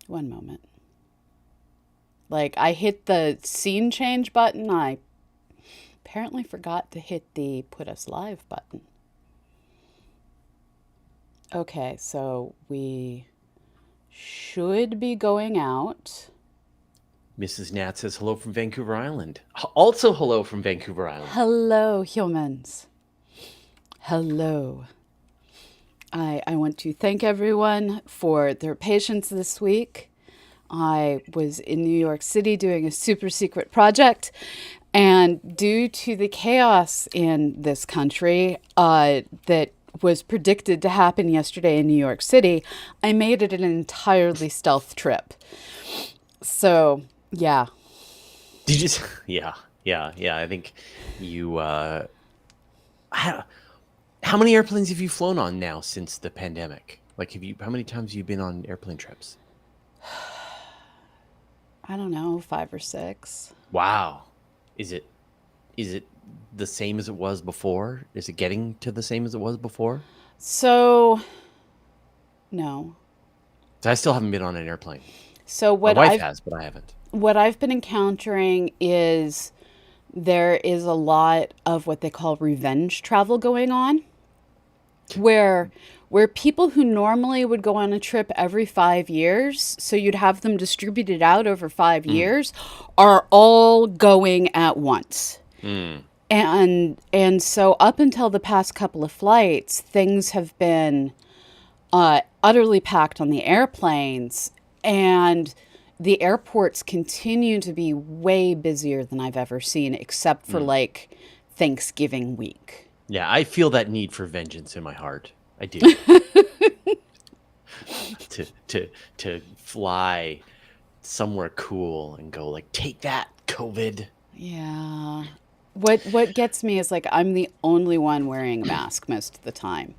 One moment. Like, I hit the scene change button. I apparently forgot to hit the put us live button. Okay, so we should be going out. Mrs. Nat says hello from Vancouver Island. Also hello from Vancouver Island. Hello, humans. Hello. I want to thank everyone for their patience this week. I was in New York City doing a super secret project, and due to the chaos in this country that was predicted to happen yesterday in New York City, I made it an entirely stealth trip. So, yeah. Did you? Yeah. I think you. How many airplanes have you flown on now since the pandemic? Like, how many times have you been on airplane trips? I don't know, 5 or 6. Wow. Is it the same as it was before? Is it getting to the same as it was before? So, no. So I still haven't been on an airplane. So My wife has, but I haven't. what I've been encountering is there is a lot of what they call revenge travel going on, where people who normally would go on a trip every 5 years, so you'd have them distributed out over 5 years, are all going at once. Mm. And so up until the past couple of flights, things have been utterly packed on the airplanes, and the airports continue to be way busier than I've ever seen, except for like Thanksgiving week. Yeah, I feel that need for vengeance in my heart. I do. to fly somewhere cool and go like, take that, COVID. Yeah. What gets me is like I'm the only one wearing a mask most of the time.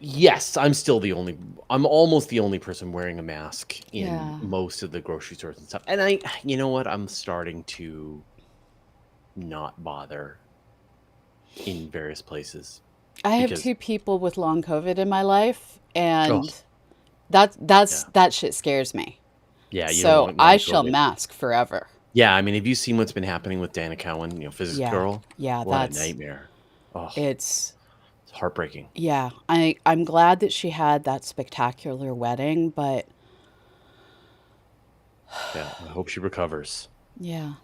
Yes, I'm almost the only person wearing a mask in Yeah. most of the grocery stores and stuff. And you know what? I'm starting to not bother in various places I have because, two people with long COVID in my life, oh, and yeah. that shit scares me. Yeah, you don't So want I long shall COVID. mask forever. Yeah, I mean, have you seen what's been happening with Dana Cowan, physics Yeah. girl? Yeah, What a that's nightmare. Oh, it's it's heartbreaking. yeah. I'm glad that she had that spectacular wedding, but Yeah, I hope she recovers. yeah.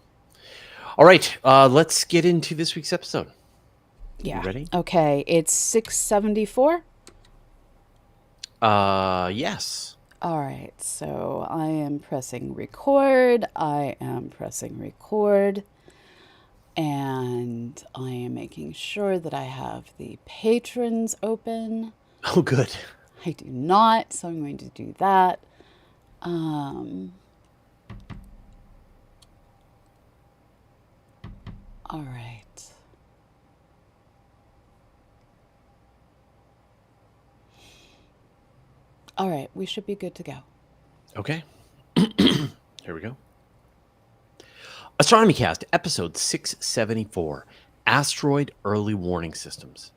All right, let's get into this week's episode. You Yeah. ready? Okay, it's 674. Yes. All right. So I am pressing record. I am pressing record. And I am making sure that I have the patrons open. Oh, good. I do not, so I'm going to do that. Um, all right. All right, we should be good to go. Okay. Here we go. Astronomy Cast, episode 674, Asteroid Early Warning Systems.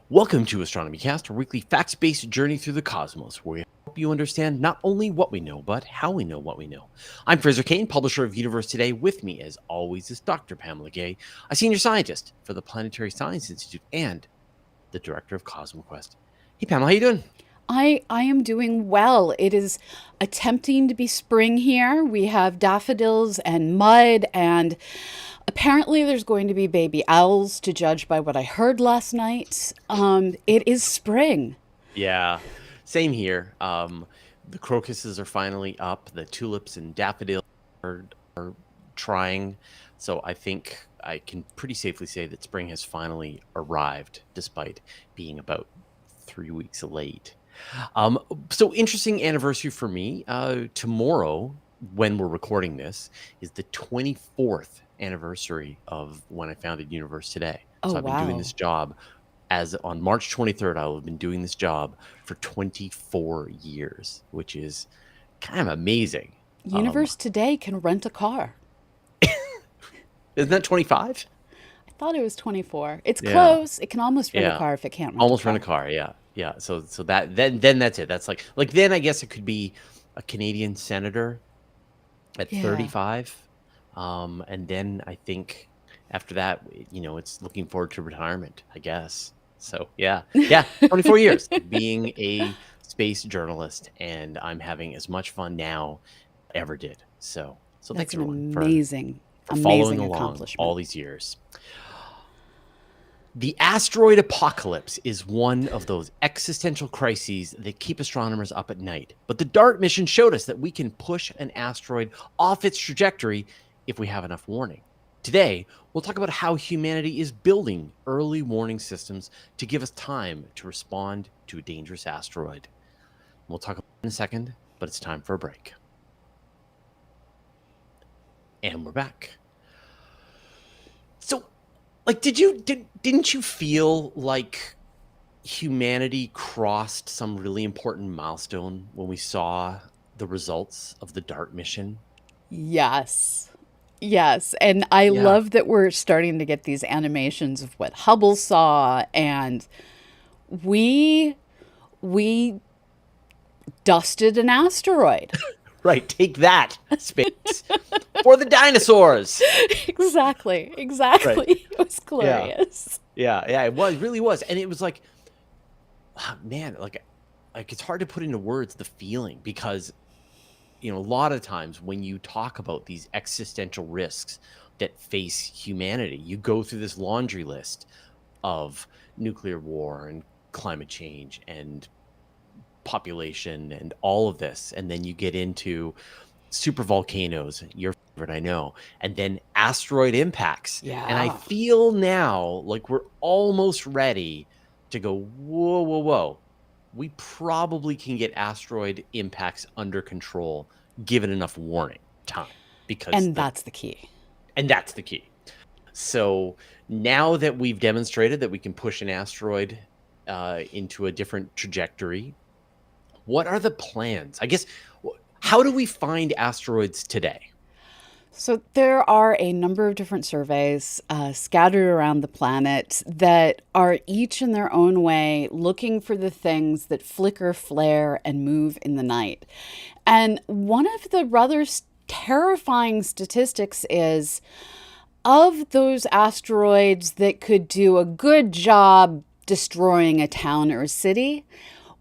Welcome to Astronomy Cast, a weekly facts-based journey through the cosmos, where we help you understand not only what we know, but how we know what we know. I'm Fraser, Cain, publisher of Universe Today. With me, as always, is Dr. Pamela, a senior scientist for the Planetary Science Institute and the director of CosmoQuest. Hey, Pamela, how you doing? I am doing well. It is attempting to be spring here. We have daffodils and mud, and apparently there's going to be baby owls, to judge by what I heard last night. It is spring. Yeah, same here. The crocuses are finally up. The tulips and daffodils are trying. So I think I can pretty safely say that spring has finally arrived, despite being about 3 weeks late. Um, so interesting anniversary for me. Tomorrow, when we're recording this, is the 24th anniversary of when I founded Universe Today. Oh, So I've been doing wow. this job as on March 23rd. I will have been doing this job for 24 years, which is kind of amazing. Universe Today can rent a car. Isn't that 25? I thought it was 24. It's Yeah, close. It can almost rent a yeah. car if it can't rent a Almost rent a car. car. Yeah, yeah. So that then that's it. That's like then I guess it could be a Canadian senator at Yeah. 35. And then I think after that, it's looking forward to retirement, I guess. So yeah, 24 years of being a space journalist, and I'm having as much fun now as I ever did. So That's thanks an everyone for following amazing along all accomplishment. these years. The asteroid apocalypse is one of those existential crises that keep astronomers up at night. But the DART mission showed us that we can push an asteroid off its trajectory if we have enough warning. Today, we'll talk about how humanity is building early warning systems to give us time to respond to a dangerous asteroid. We'll talk about it in a second, but it's time for a break. And we're back. So, didn't you feel like humanity crossed some really important milestone when we saw the results of the DART mission? Yes. Yes. And I Yeah. love that we're starting to get these animations of what Hubble saw, and we we dusted an asteroid. Right. Take that, space. For the dinosaurs. Exactly. Right. Exactly. It was Yeah. glorious. Yeah. It really was. And it was like, man, like it's hard to put into words the feeling, because a lot of times when you talk about these existential risks that face humanity, you go through this laundry list of nuclear war and climate change and population and all of this, and then you get into super volcanoes, your favorite, I know, and then asteroid impacts. And I Yeah. feel now like we're almost ready to go, whoa, we probably can get asteroid impacts under control given enough warning time, because And that's the key. that's the key. So now that we've demonstrated that we can push an asteroid into a different trajectory, what are the plans? I guess, how do we find asteroids today? So there are a number of different surveys scattered around the planet that are each in their own way looking for the things that flicker, flare, and move in the night. And one of the rather terrifying statistics is, of those asteroids that could do a good job destroying a town or a city,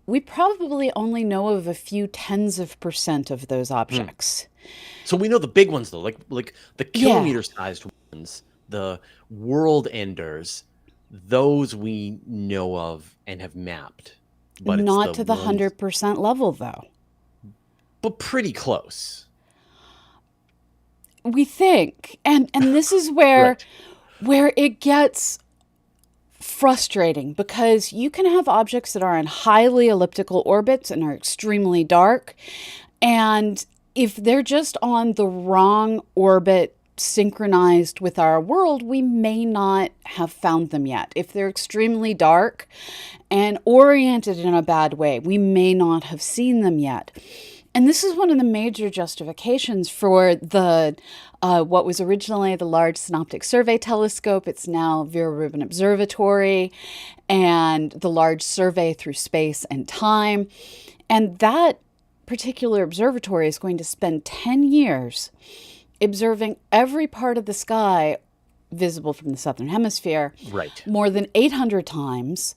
we probably only know of a few tens of percent of those Hmm. objects. So we know the big ones though, like the Yeah, kilometer-sized ones, the world enders. Those we know of and have mapped, but it's not the to the ones, 100% level, though. but pretty close. We think, and this is Right. where it gets frustrating, because you can have objects that are in highly elliptical orbits and are extremely dark, and if they're just on the wrong orbit synchronized with our world, we may not have found them yet. If they're extremely dark and oriented in a bad way, we may not have seen them yet. And this is one of the major justifications for the what was originally the Large Synoptic Survey Telescope. It's now Vera Rubin Observatory, and the Large Survey Through Space and Time. And that particular observatory is going to spend 10 years observing every part of the sky visible from the southern hemisphere Right. more than 800 times.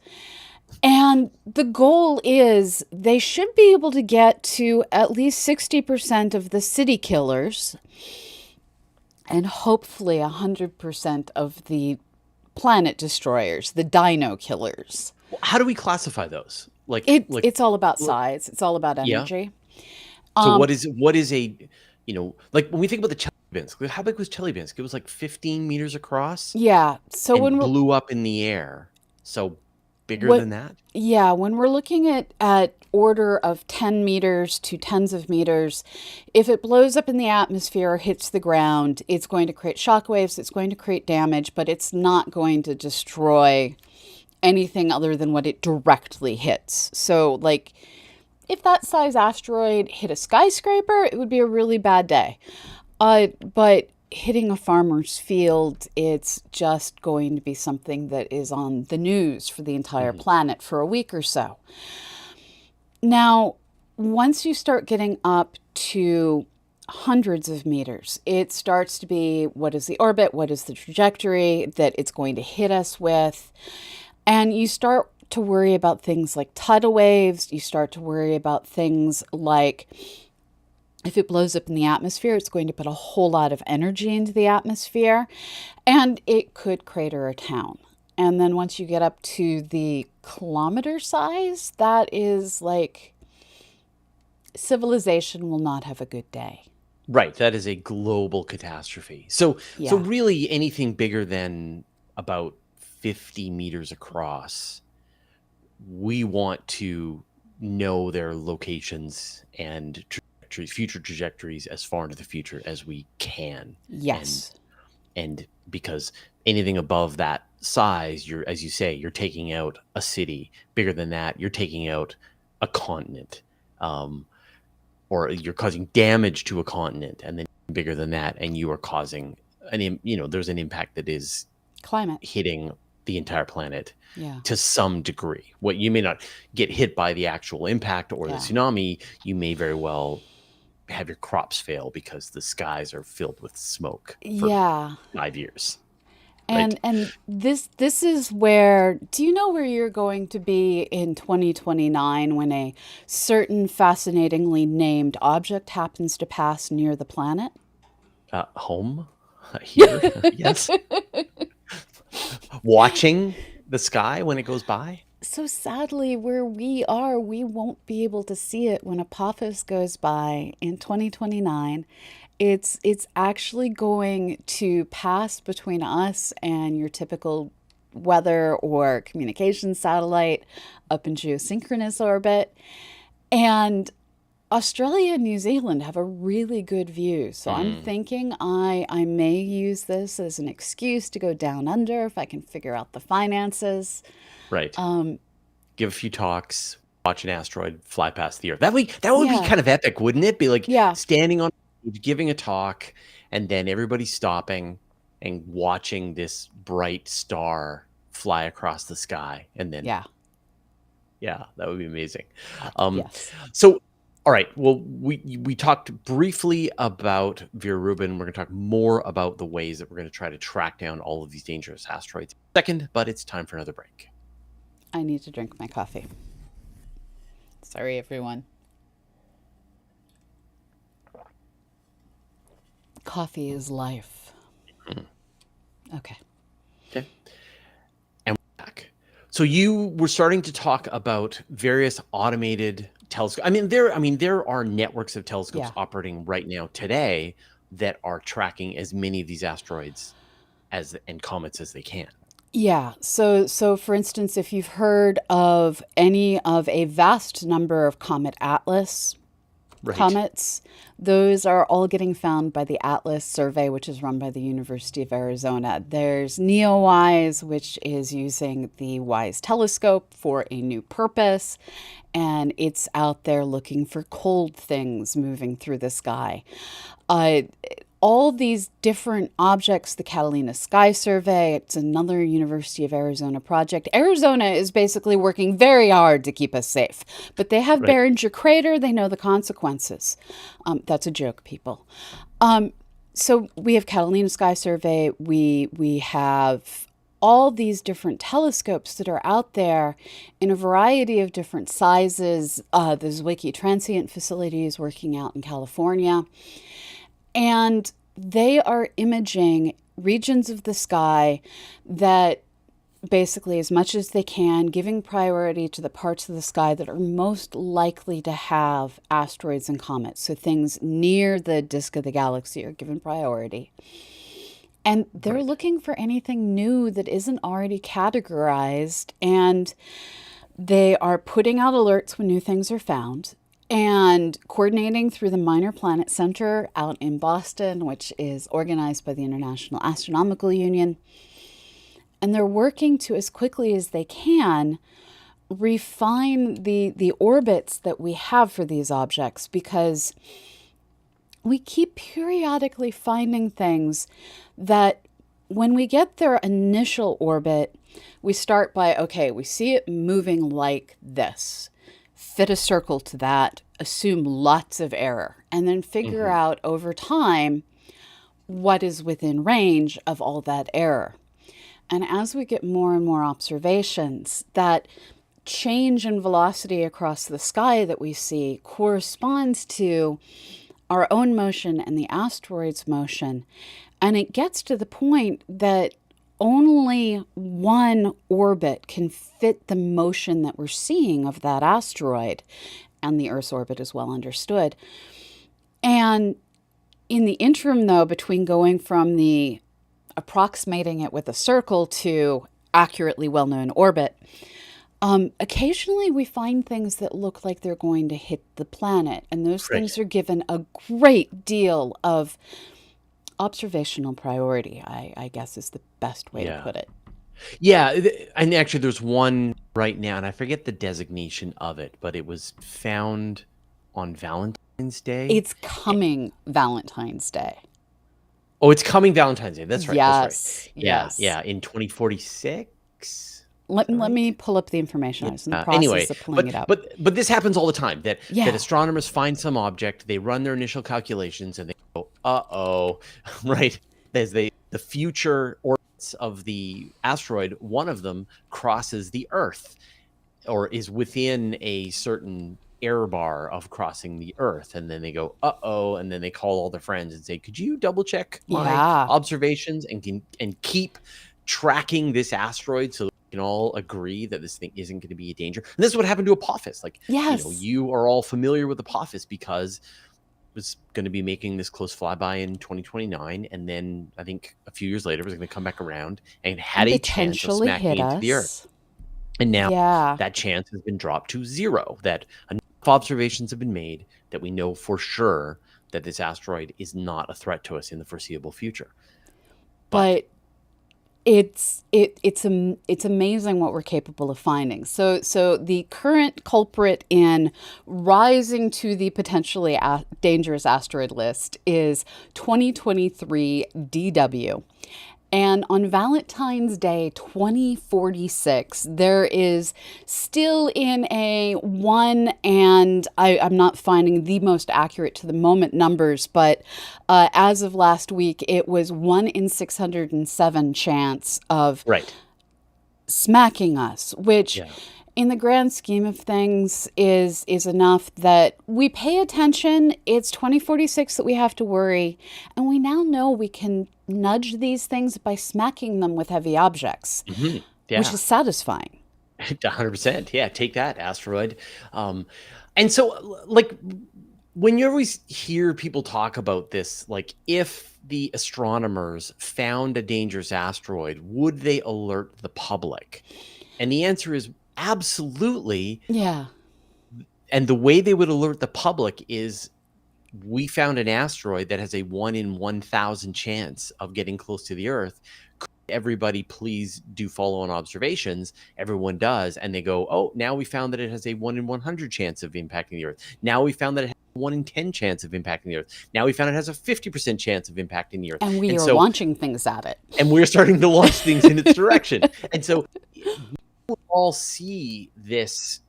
And the goal is they should be able to get to at least 60% of the city killers, and hopefully 100% of the planet destroyers, the dino killers. How do we classify those? It's all about size. It's all about Yeah. energy. So Um, what is a, like when we think about the Chelyabinsk, how big was Chelyabinsk? It was like 15 meters across yeah. So and blew up in the air. So bigger what than that? when we're looking at order of 10 meters to tens of meters, if it blows up in the atmosphere or hits the ground, it's going to create shock waves, it's going to create damage, but it's not going to destroy anything other than what it directly hits. So, like, if that size asteroid hit a skyscraper, it would be a really bad day. But hitting a farmer's field, it's just going to be something that is on the news for the entire Mhm. planet for a week or so. Now, once you start getting up to hundreds of meters, it starts to be, what is the orbit? What is the trajectory that it's going to hit us with? And you start to worry about things like tidal waves. You start to worry about things like, if it blows up in the atmosphere, it's going to put a whole lot of energy into the atmosphere, and it could crater a town. And then once you get up to the kilometer size, that is like, civilization will not have a good day. Right. That is a global catastrophe. So Yeah. really anything bigger than about 50 meters across, we want to know their locations and future trajectories as far into the future as we can. Yes. And because anything above that size, you're, as you say, you're taking out a city. Bigger than that, you're taking out a continent, or you're causing damage to a continent. And then bigger than that, and you are causing there's an impact that is Climate hitting the entire planet. Yeah. To some degree. What you may not get hit by the actual impact or the tsunami, you may very well have your crops fail because the skies are filled with smoke for 5 years. And this is where, do you know where you're going to be in 2029 when a certain fascinatingly named object happens to pass near the planet? Home? Here? Yes. Watching the sky when it goes by? So sadly, where we are, we won't be able to see it when Apophis goes by in 2029. It's actually going to pass between us and your typical weather or communication satellite up in geosynchronous orbit. And Australia and New Zealand have a really good view. So I'm thinking I may use this as an excuse to go down under if I can figure out the finances. Right. Give a few talks, watch an asteroid fly past the Earth. That would be kind of epic, wouldn't it? Be like standing on stage, giving a talk, and then everybody stopping and watching this bright star fly across the sky. And then that would be amazing. So all right. Well, we talked briefly about Vera Rubin. We're going to talk more about the ways that we're going to try to track down all of these dangerous asteroids in a second, but it's time for another break. I need to drink my coffee. Sorry, everyone. Coffee is life. Okay. And we're back. So you were starting to talk about various automated telescopes. There are networks of telescopes operating right now today that are tracking as many of these asteroids and comets as they can. Yeah. So for instance, if you've heard of any of a vast number of Comet Atlas comets, those are all getting found by the Atlas survey, which is run by the University of Arizona. There's NEOWISE, which is using the WISE telescope for a new purpose, and it's out there looking for cold things moving through the sky. All these different objects, the Catalina Sky Survey, it's another University of Arizona project. Arizona is basically working very hard to keep us safe, but they have Barringer Crater. They know the consequences. That's a joke, people. So we have Catalina Sky Survey. We have all these different telescopes that are out there in a variety of different sizes. The Zwicky Transient Facility is working out in California. And they are imaging regions of the sky that basically, as much as they can, giving priority to the parts of the sky that are most likely to have asteroids and comets. So things near the disk of the galaxy are given priority. And they're looking for anything new that isn't already categorized. And they are putting out alerts when new things are found, and coordinating through the Minor Planet Center out in Boston, which is organized by the International Astronomical Union. And they're working to, as quickly as they can, refine the orbits that we have for these objects, because we keep periodically finding things that when we get their initial orbit, we start by, okay, we see it moving like this. Fit a circle to that, assume lots of error and then figure out over time what is within range of all that error. And as we get more and more observations, that change in velocity across the sky that we see corresponds to our own motion and the asteroid's motion. And it gets to the point that only one orbit can fit the motion that we're seeing of that asteroid, and the Earth's orbit is well understood. And in the interim, though, between going from the approximating it with a circle to accurately well-known orbit, occasionally we find things that look like they're going to hit the planet, and those things are given a great deal of observational priority, I guess is the best way to put it. Yeah, and actually there's one right now, and I forget the designation of it, but it was found on Valentine's Day. It's coming Valentine's Day. Oh, it's coming Valentine's Day. That's right. Yes. That's right. Yeah, Yes. yeah, in 2046. Let me pull up the information. I was in the process of pulling it up. But this happens all the time, that astronomers find some object, they run their initial calculations, and they go, uh-oh, right? As the future orbits of the asteroid, one of them crosses the Earth or is within a certain error bar of crossing the Earth, and then they go, uh-oh, and then they call all their friends and say, could you double check my observations and keep tracking this asteroid so we can all agree that this thing isn't going to be a danger? And this is what happened to Apophis. Like, you are all familiar with Apophis because it was going to be making this close flyby in 2029, and then I think a few years later it was going to come back around and had a chance of smacking into the Earth. And now that chance has been dropped to zero, that enough observations have been made that we know for sure that this asteroid is not a threat to us in the foreseeable future. But it's amazing what we're capable of finding. So the current culprit in rising to the potentially dangerous asteroid list is 2023 DW. And on Valentine's Day 2046, there is still in a 1, and I'm not finding the most accurate to the moment numbers, but as of last week, it was 1 in 607 chance of smacking us, which in the grand scheme of things is enough that we pay attention. It's 2046 that we have to worry, and we now know we can nudge these things by smacking them with heavy objects, which is satisfying. 100%. Yeah, take that, asteroid. And so, like, when you always hear people talk about this, like, if the astronomers found a dangerous asteroid, would they alert the public? And the answer is absolutely. Yeah. And the way they would alert the public is, we found an asteroid that has a 1 in 1,000 chance of getting close to the Earth. Could everybody please do follow-on observations? Everyone does. And they go, oh, now we found that it has a 1 in 100 chance of impacting the Earth. Now we found that it has a 1 in 10 chance of impacting the Earth. Now we found it has a 50% chance of impacting the Earth. And we are launching things at it. And we're starting to launch things in its direction. And so we all see this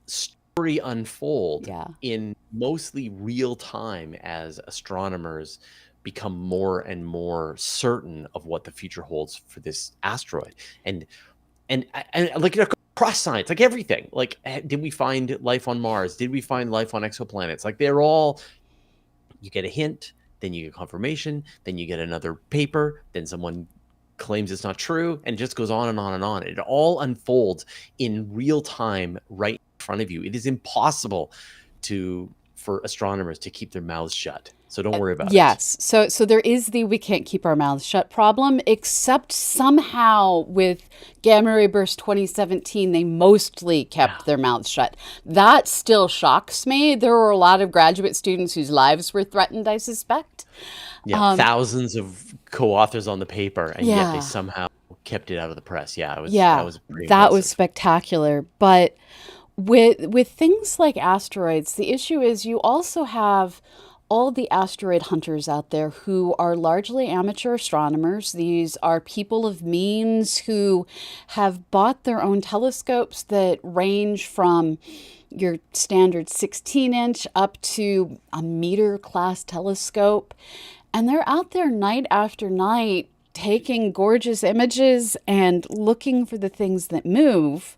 story unfold in mostly real time as astronomers become more and more certain of what the future holds for this asteroid. And like across science, like everything, like, did we find life on Mars? Did we find life on exoplanets? Like, they're all, you get a hint, then you get confirmation, then you get another paper, then someone claims it's not true, and it just goes on and on and on. It all unfolds in real time right in front of you. It is impossible for astronomers to keep their mouths shut. So don't worry about it. Yes. So there is the we can't keep our mouths shut problem, except somehow with Gamma Ray Burst 2017, they mostly kept their mouths shut. That still shocks me. There were a lot of graduate students whose lives were threatened, I suspect. Yeah, thousands of co-authors on the paper, and yet they somehow kept it out of the press. That was spectacular. But with things like asteroids, the issue is you also have all the asteroid hunters out there who are largely amateur astronomers. These are people of means who have bought their own telescopes that range from your standard 16-inch up to a meter class telescope. And they're out there night after night taking gorgeous images and looking for the things that move,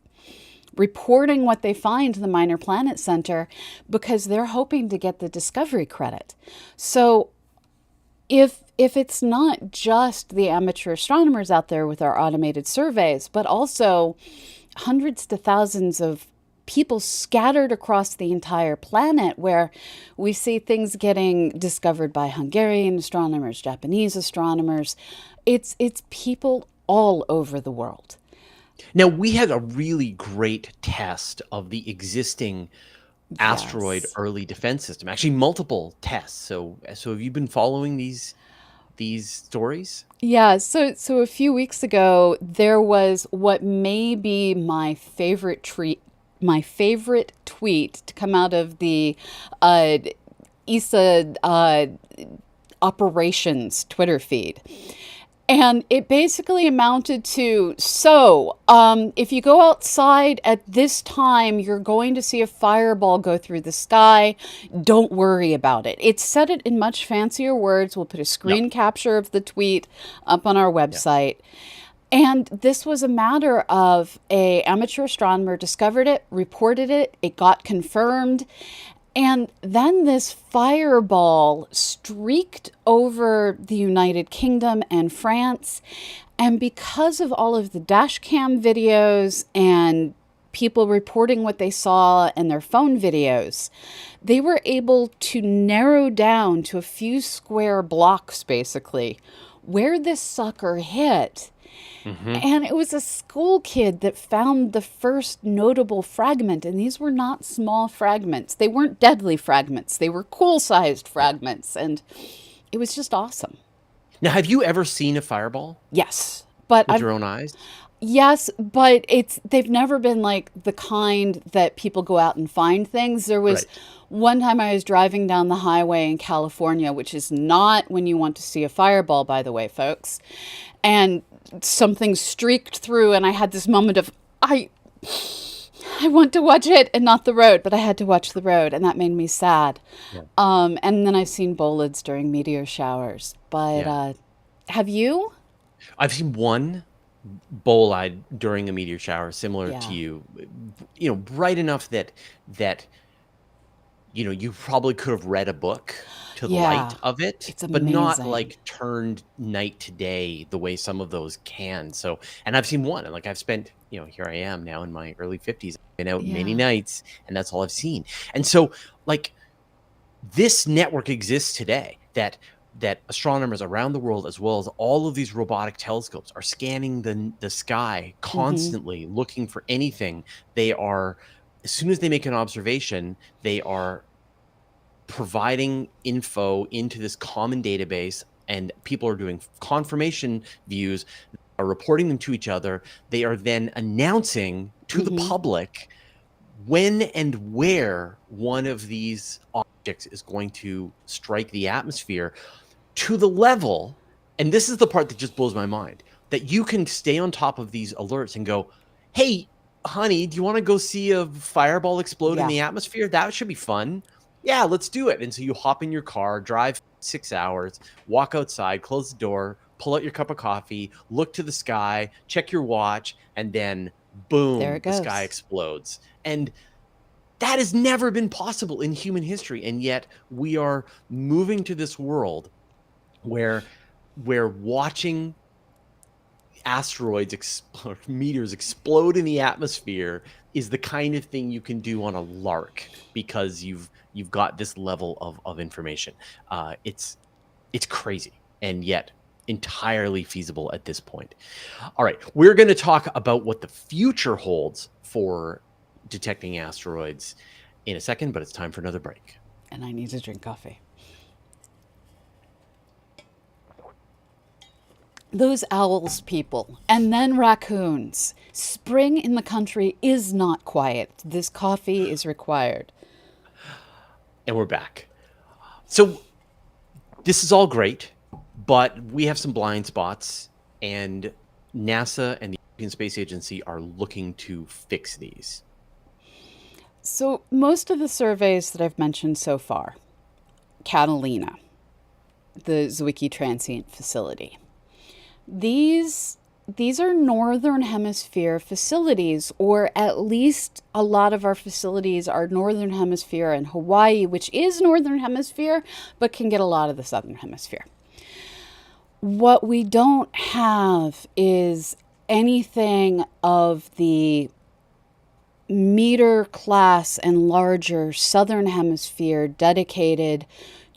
reporting what they find to the Minor Planet Center because they're hoping to get the discovery credit. So if it's not just the amateur astronomers out there with our automated surveys, but also hundreds to thousands of people scattered across the entire planet where we see things getting discovered by Hungarian astronomers, Japanese astronomers, it's people all over the world. Now, we had a really great test of the existing asteroid Yes. early defense system. Actually, multiple tests. So have you been following these stories? Yeah, so a few weeks ago there was what may be my favorite tweet to come out of the ESA operations Twitter feed. And it basically amounted to, if you go outside at this time, you're going to see a fireball go through the sky. Don't worry about it. It said it in much fancier words. We'll put a screen Yep. capture of the tweet up on our Yeah. website. And this was a matter of a amateur astronomer discovered it, reported it, it got confirmed. And then this fireball streaked over the United Kingdom and France. And because of all of the dash cam videos and people reporting what they saw and their phone videos, they were able to narrow down to a few square blocks, basically, where this sucker hit. Hmm. And it was a school kid that found the first notable fragment. And these were not small fragments. They weren't deadly fragments. They were cool-sized Yeah. fragments. And it was just awesome. Now, have you ever seen a fireball Yes. But with your own eyes? they've never been like the kind that people go out and find things. There was Right. one time I was driving down the highway in California, which is not when you want to see a fireball, by the way, folks. And something streaked through and I had this moment of, I want to watch it and not the road, but I had to watch the road and that made me sad. Yeah. And then I've seen bolids during meteor showers. But Yeah. have you? I've seen one bolide during a meteor shower, similar Yeah. to you. Bright enough that you probably could have read a book to the Yeah. light of it, It's but not amazing. like turned night to day the way some of those can. So, and I've seen one, and like I've spent, here I am now in my early 50s. I've been out many Yeah. nights, and that's all I've seen. And so, like, this network exists today that astronomers around the world, as well as all of these robotic telescopes, are scanning the sky Mm-hmm. constantly, looking for anything. They are, as soon as they make an observation, they are providing info into this common database, and people are doing confirmation views, are reporting them to each other. They are then announcing to the Mm-hmm. public when and where one of these objects is going to strike the atmosphere, to the level, and this is the part that just blows my mind, that you can stay on top of these alerts and go, hey, honey, do you want to go see a fireball explode in Yeah. the atmosphere? That should be fun. Yeah, let's do it. And so you hop in your car, drive 6 hours, walk outside, close the door, pull out your cup of coffee, look to the sky, check your watch, and then There boom, it the sky goes. explodes. And that has never been possible in human history. And yet we are moving to this world where watching asteroids or meteors explode in the atmosphere is the kind of thing you can do on a lark because you've got this level of information. It's crazy, and yet entirely feasible at this point. All right, we're going to talk about what the future holds for detecting asteroids in a second, but it's time for another break. And I need to drink coffee. Those owls, people, and then raccoons. Spring in the country is not quiet. This coffee is required. And we're back. So this is all great, but we have some blind spots, and NASA and the European Space Agency are looking to fix these. So most of the surveys that I've mentioned so far, Catalina, the Zwicky Transient Facility, these are northern hemisphere facilities, or at least a lot of our facilities are northern hemisphere, and Hawaii, which is northern hemisphere, but can get a lot of the southern hemisphere. What we don't have is anything of the meter class and larger southern hemisphere dedicated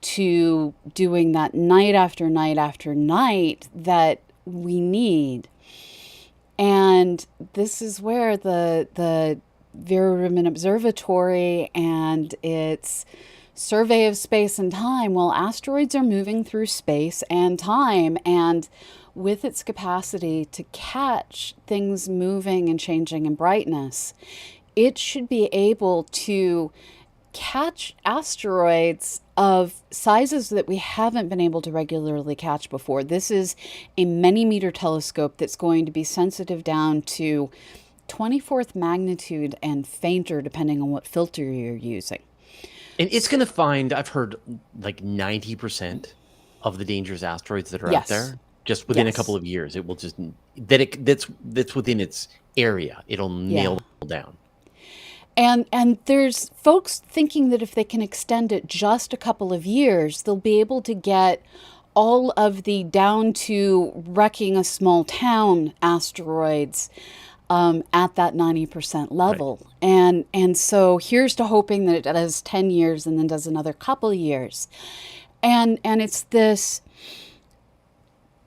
to doing that night after night after night that we need. And this is where the Vera Rubin Observatory and its survey of space and time, well, asteroids are moving through space and time, and with its capacity to catch things moving and changing in brightness, it should be able to catch asteroids of sizes that we haven't been able to regularly catch before. This is a many meter telescope that's going to be sensitive down to 24th magnitude and fainter, depending on what filter you're using. And it's going to find, I've heard, like 90% of the dangerous asteroids that are out there. Just within a couple of years, it will just that's within its area. It'll nail them down. And there's folks thinking that if they can extend it just a couple of years, they'll be able to get all of the down to wrecking a small town asteroids at that 90% level. Right. And so here's to hoping that it does 10 years and then does another couple of years. And it's this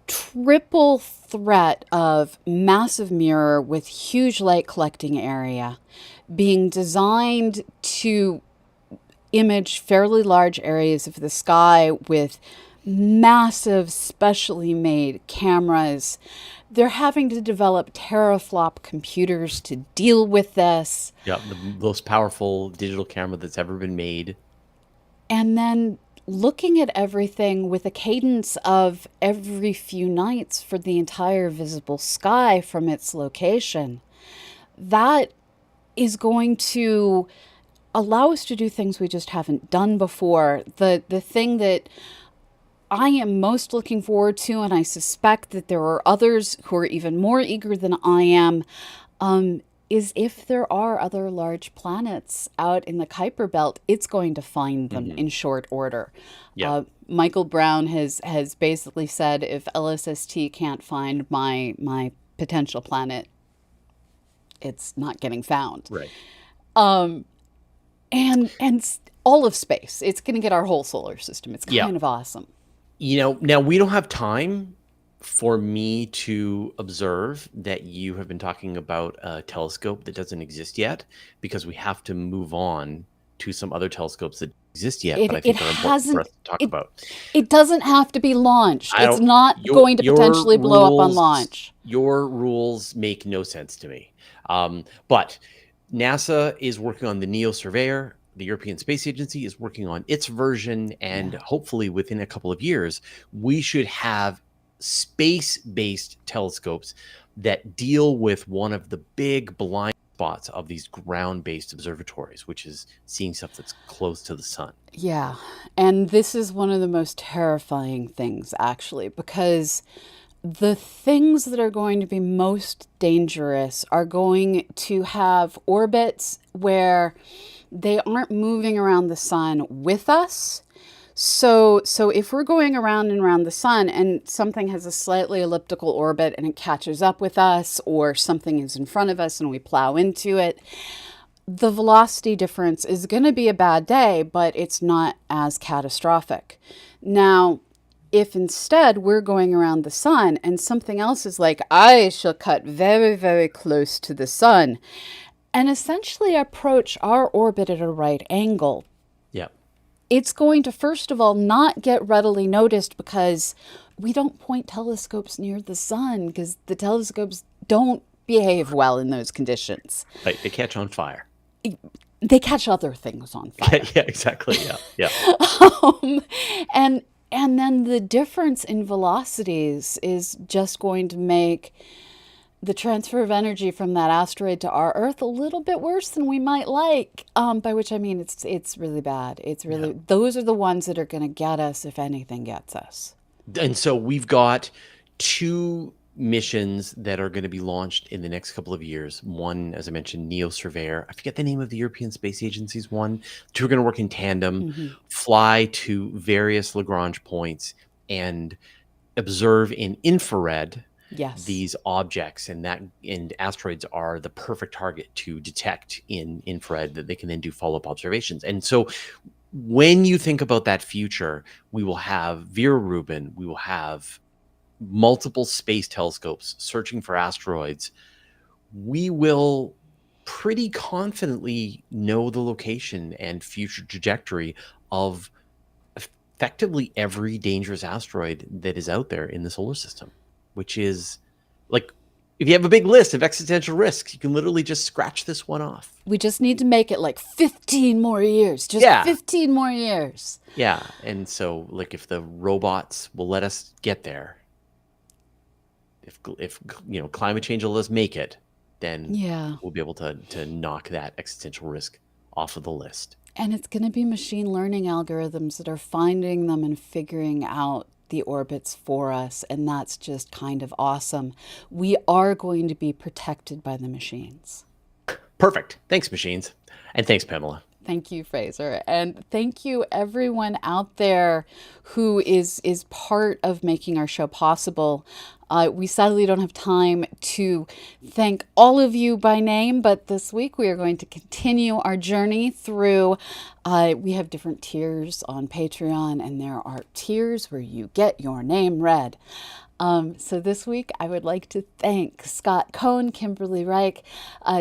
triple threat of massive mirror with huge light collecting area being designed to image fairly large areas of the sky with massive specially made cameras. They're having to develop teraflop computers to deal with this. Yeah, the most powerful digital camera that's ever been made. And then looking at everything with a cadence of every few nights for the entire visible sky from its location. That is going to allow us to do things we just haven't done before. The thing that I am most looking forward to, and I suspect that there are others who are even more eager than I am, is if there are other large planets out in the Kuiper Belt, it's going to find them in short order. Yeah. Michael Brown has basically said, if LSST can't find my potential planet, it's not getting found. Right. And all of space, it's going to get our whole solar system. It's kind of awesome. You know, now we don't have time for me to observe that you have been talking about a telescope that doesn't exist yet, because we have to move on to some other telescopes that exist yet, but I think are important for us to talk about. It doesn't have to be launched. It's not going to potentially blow up on launch. Your rules make no sense to me. But NASA is working on the NEO Surveyor. The European Space Agency is working on its version, and hopefully within a couple of years, we should have space-based telescopes that deal with one of the big blind spots of these ground-based observatories, which is seeing stuff that's close to the sun. Yeah, and this is one of the most terrifying things, actually, because the things that are going to be most dangerous are going to have orbits where they aren't moving around the sun with us. So if we're going around and around the sun and something has a slightly elliptical orbit and it catches up with us, or something is in front of us and we plow into it, the velocity difference is going to be a bad day, but it's not as catastrophic. Now, if instead we're going around the sun and something else is like, I shall cut very, very close to the sun and essentially approach our orbit at a right angle, it's going to, first of all, not get readily noticed because we don't point telescopes near the sun, because the telescopes don't behave well in those conditions. Right, they catch on fire. they catch other things on fire. Yeah, exactly. Yeah, yeah. um, and and then the difference in velocities is just going to make the transfer of energy from that asteroid to our Earth a little bit worse than we might like. By which I mean it's really bad. It's Yeah. really those are the ones that are going to get us if anything gets us. And so we've got two missions that are going to be launched in the next couple of years. One, as I mentioned, Neo Surveyor. I forget the name of the European Space Agency's one. Two are going to work in tandem, Hmm. fly to various Lagrange points, and observe in infrared Yes. these objects, and asteroids are the perfect target to detect in infrared that they can then do follow-up observations. And so when you think about that future, we will have Vera Rubin, we will have multiple space telescopes searching for asteroids. We will pretty confidently know the location and future trajectory of effectively every dangerous asteroid that is out there in the solar system, which is like, if you have a big list of existential risks, you can literally just scratch this one off. We just need to make it like 15 more years. Just Yeah. 15 more years. Yeah. And so, like, if the robots will let us get there, if climate change will let us make it, then Yeah. we'll be able to knock that existential risk off of the list. And it's going to be machine learning algorithms that are finding them and figuring out the orbits for us. And that's just kind of awesome. We are going to be protected by the machines. Perfect. Thanks, machines. And thanks, Pamela. Thank you, Fraser. And thank you, everyone out there who is part of making our show possible. We sadly don't have time to thank all of you by name, but this week we are going to continue our journey through. We have different tiers on Patreon, and there are tiers where you get your name read. So this week, I would like to thank Scott Cohn, Kimberly Reich,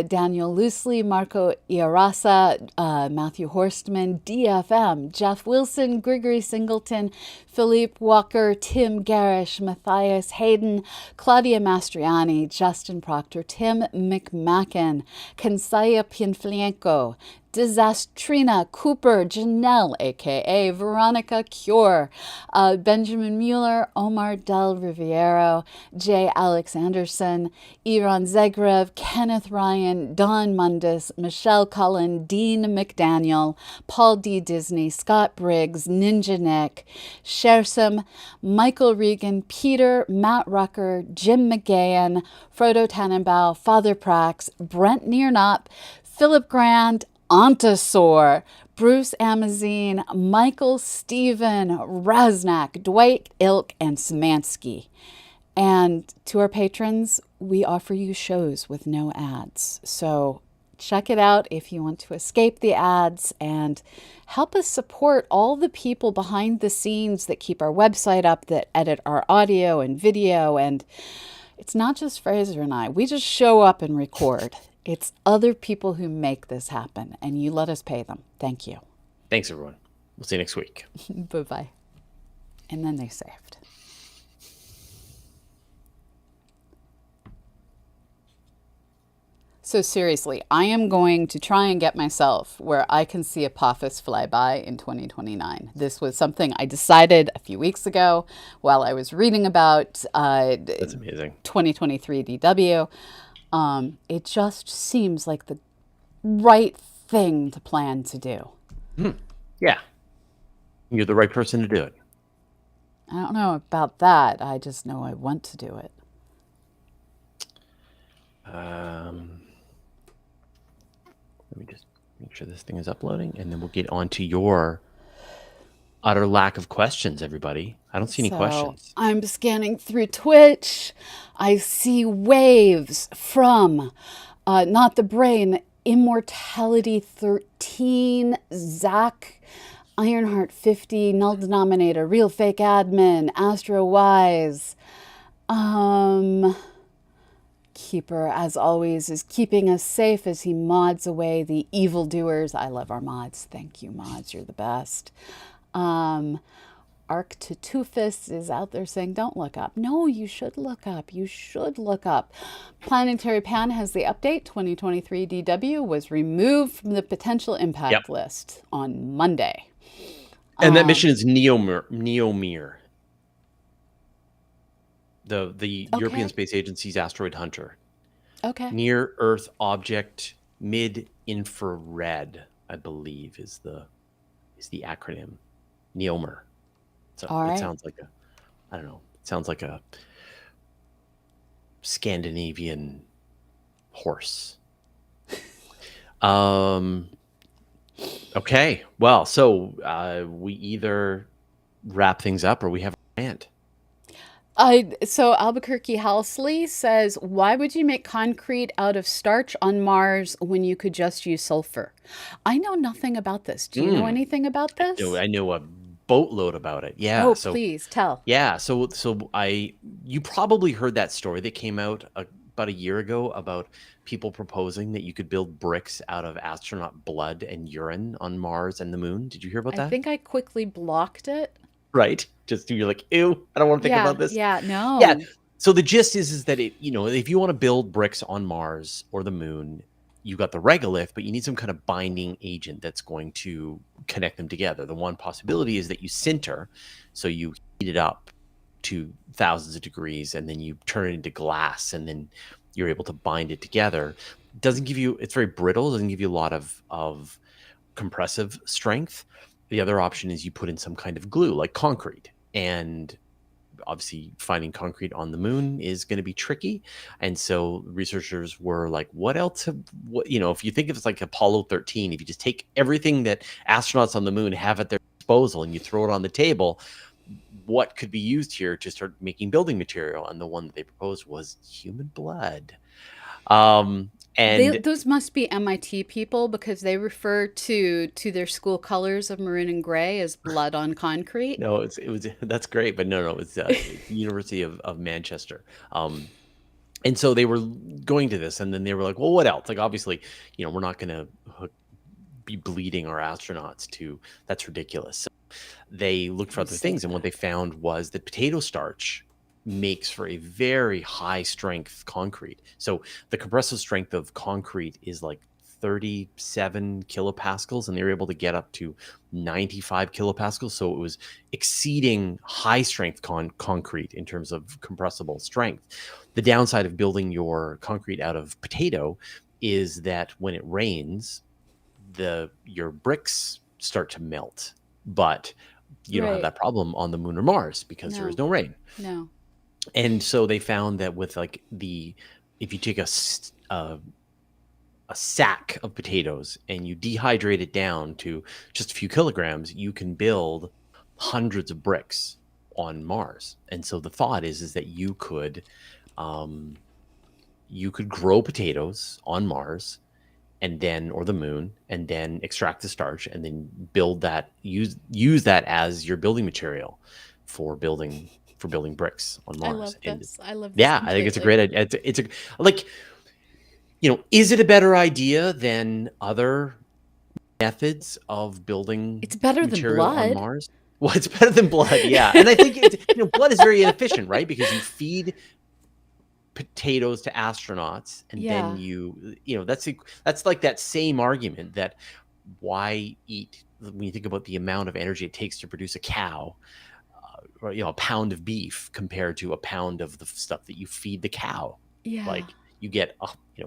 Daniel Loosely, Marco Iarasa, Matthew Horstman, DFM, Jeff Wilson, Gregory Singleton, Philippe Walker, Tim Garish, Matthias Hayden, Claudia Mastriani, Justin Proctor, Tim McMacken, Kansaya Pienflienko, Disastrina Cooper, Janelle, aka Veronica Cure, Benjamin Mueller, Omar Del Riviero, Jay Alexanderson, Iran Zegrev, Kenneth Ryan, Don Mundis, Michelle Cullen, Dean McDaniel, Paul D. Disney, Scott Briggs, Ninja Nick, Shersam, Michael Regan, Peter, Matt Rucker, Jim McGahan, Frodo Tannenbaum, Father Prax, Brent Nearnop, Philip Grand, Ontasaur, Bruce Amazine, Michael Stephen, Raznak, Dwight Ilk, and Szymanski. And to our patrons, we offer you shows with no ads. So check it out if you want to escape the ads and help us support all the people behind the scenes that keep our website up, that edit our audio and video. And it's not just Fraser and I. We just show up and record. It's other people who make this happen, and you let us pay them. Thank you. Thanks, everyone. We'll see you next week. Bye-bye. And then they saved. So seriously, I am going to try and get myself where I can see Apophis fly by in 2029. This was something I decided a few weeks ago while I was reading about That's amazing. 2023 DW. It just seems like the right thing to plan to do. Yeah. You're the right person to do it. I don't know about that. I just know I want to do it. Let me just make sure this thing is uploading, and then we'll get on to your utter lack of questions, everybody. I don't see any questions. I'm scanning through Twitch. I see waves from Not the Brain, Immortality 13, Zach, Ironheart 50, Null Denominator, Real Fake Admin, Astro Wise. Keeper, as always, is keeping us safe as he mods away the evildoers. I love our mods. Thank you, mods. You're the best. Arctitufus is out there saying, don't look up. No, you should look up. You should look up. Planetary Pan has the update. 2023 DW was removed from the potential Yep. impact list on Monday. And that mission is Neomir. The European Space Agency's asteroid hunter. Okay. Near Earth object mid-infrared, I believe, is the acronym. Neomir. So All it right. sounds like it sounds like a Scandinavian horse. Okay. Well, so we either wrap things up or we have a rant. So Albuquerque Halsley says, why would you make concrete out of starch on Mars when you could just use sulfur? I know nothing about this. Do you know anything about this? I know a boatload about it. Yeah. Oh, So please tell. yeah. So you probably heard that story that came out about a year ago about people proposing that you could build bricks out of astronaut blood and urine on Mars and the moon. Did you hear about I that? think I quickly blocked it. Right. Just you're like, ew, I don't want to think about this. Yeah, no. Yeah. So the gist is that if you want to build bricks on Mars or the moon, you got the regolith, but you need some kind of binding agent that's going to connect them together. The one possibility is that you sinter, so you heat it up to thousands of degrees, and then you turn it into glass, and then you're able to bind it together. It's very brittle. Doesn't give you a lot of compressive strength. The other option is you put in some kind of glue, like concrete, and obviously finding concrete on the moon is going to be tricky. And so researchers were like, what else if you think of it like Apollo 13, if you just take everything that astronauts on the moon have at their disposal and you throw it on the table, what could be used here to start making building material? And the one that they proposed was human blood. And those must be MIT people, because they refer to their school colors of maroon and gray as blood on concrete. no, that's great, but no, it's the University of Manchester. And so they were going to this, and then they were like, well, what else? Like, obviously, we're not going to be bleeding our astronauts that's ridiculous. So they looked for other things, and what they found was that potato starch makes for a very high strength concrete. So the compressive strength of concrete is like 37 kilopascals, and they were able to get up to 95 kilopascals. So it was exceeding high strength concrete in terms of compressible strength. The downside of building your concrete out of potato is that when it rains, your bricks start to melt, but you don't have that problem on the moon or Mars because there is no rain. No. And so they found that with if you take a sack of potatoes and you dehydrate it down to just a few kilograms, you can build hundreds of bricks on Mars. And so the thought is that you could grow potatoes on Mars or the moon, and then extract the starch and then build that, use that as your building material for building bricks on Mars. I love this. I love this. Yeah, completely. I think it's a great idea. It's is it a better idea than other methods of building? It's better than blood on Mars. Well, it's better than blood, yeah. And I think blood is very inefficient, right? Because you feed potatoes to astronauts, and then that's like that same argument that why eat, when you think about the amount of energy it takes to produce a cow, or a pound of beef compared to a pound of the stuff that you feed the cow. Yeah. Like you get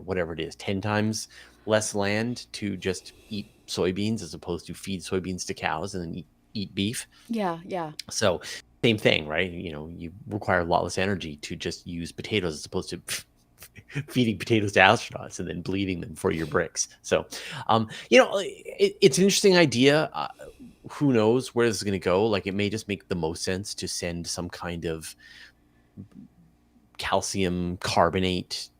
whatever it is, 10 times less land to just eat soybeans as opposed to feed soybeans to cows and then eat beef. Yeah. So same thing, right? You require a lot less energy to just use potatoes as opposed to feeding potatoes to astronauts and then bleeding them for your bricks. So, it's an interesting idea. Who knows where this is going to go? Like, it may just make the most sense to send some kind of calcium carbonate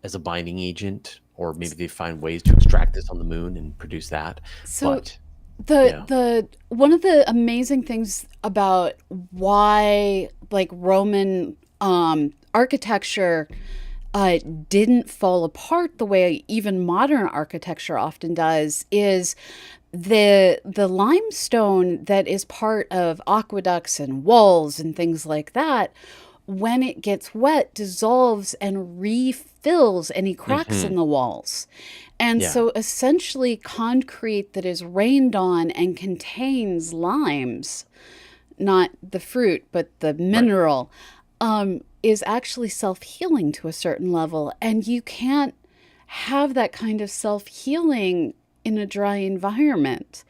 as a binding agent, or maybe they find ways to extract this on the moon and produce that. So the one of the amazing things about why Roman architecture didn't fall apart the way even modern architecture often does is the limestone that is part of aqueducts and walls and things like that, when it gets wet, dissolves and refills any cracks in Hmm. the walls. And Yeah. so essentially, concrete that is rained on and contains limes, not the fruit, but the Right. mineral, is actually self healing to a certain level. And you can't have that kind of self healing in a dry environment.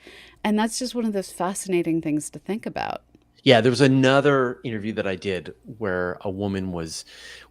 And that's just one of those fascinating things to think about. Yeah, there was another interview that I did where a woman was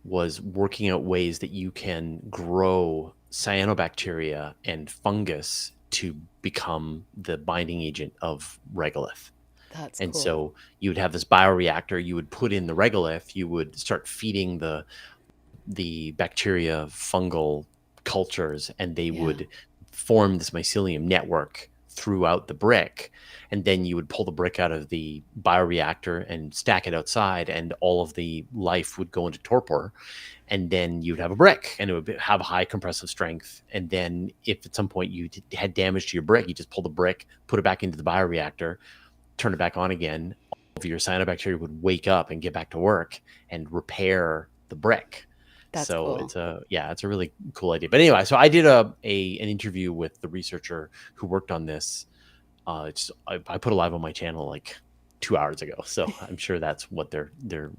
working out ways that you can grow cyanobacteria and fungus to become the binding agent of regolith. That's And cool. so you would have this bioreactor, you would put in the regolith, you would start feeding the bacteria fungal cultures, and they Yeah. would form this mycelium network throughout the brick. And then you would pull the brick out of the bioreactor and stack it outside, and all of the life would go into torpor. And then you'd have a brick, and it would have high compressive strength. And then if at some point you had damage to your brick, you just pull the brick, put it back into the bioreactor, turn it back on again. All of your cyanobacteria would wake up and get back to work and repair the brick. That's So cool. it's a really cool idea. But anyway, so I did an interview with the researcher who worked on this. I put it live on my channel like 2 hours ago, so I'm sure that's what they're